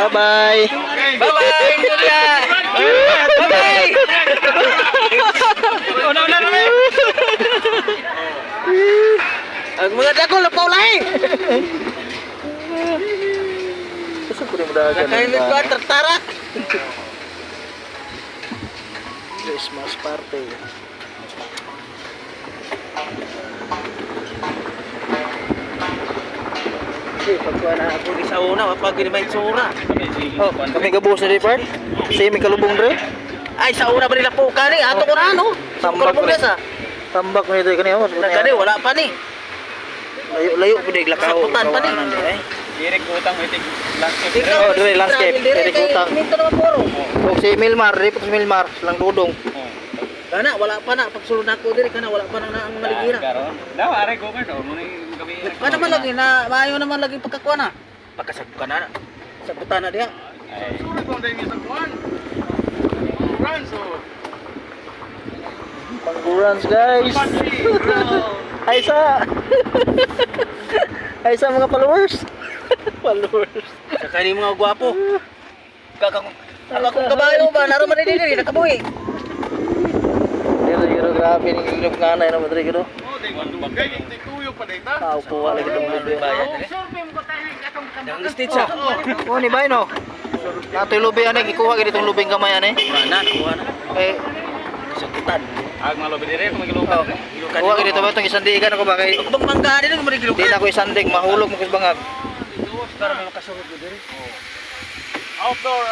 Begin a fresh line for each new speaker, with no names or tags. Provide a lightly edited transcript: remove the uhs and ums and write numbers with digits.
Bye-bye.
Bye-bye, Julia. Bye-bye. Ang mga dako lapaw lahi.
Sa puro dagan.
Kain ko tartarak.
Christmas party.
Pagkuha na ako di sa una, pag may tsura.
Oh, kami gabos na di part. Si may kalubong dre.
Ay, sa una ba nila po kani? Ato ko na ano?
Tambak
Tambak
rin.
sa.
Tambak mo ito kaniya.
Nagkani, wala pa ni.
Layo-layo po di lakaw.
Saputan pa ni.
Direk utang mo itig landscape.
Oh, dire landscape. Dire utang.
Minto naman puro.
Oh, si Milmar, di po si Milmar, lang dudong.
Kana, wala pa na. Pagsulod na ako diri, kana, wala pa na ang maligira.
Daw are ko man do mo ni gabi.
Ano naman lagi na, maayo naman lagi pagkakuha na. Pagkasagbukan na. Sagutan na diya.
Sure ko dai mi sa kuan. Run so.
Pangburans guys. Ay sa. Ay sa mga followers. Followers.
Sa kani mga gwapo. Akong kabayo ba, naro man diri, nakabuhi.
Pero grabe ni grup nganay na madre gado.
Oh, dai kuan bagay di tuyo pa data.
Tao ko wala gid mo
Bayad dire. Yang stage sa.
Oh ni bay no. Nato lubi ani gikuha gid itong lubing kamay ani.
Wala na, kuha na.
Eh
Sagutan.
Ag malobi dire ko magilukan.
kuha gid ito itong isandigan ako ba kay
Ako bang mangga din ng marigilo
di na ko isandig mahulog mo kus bangag.
Para may makasulod diri.
Outdoor,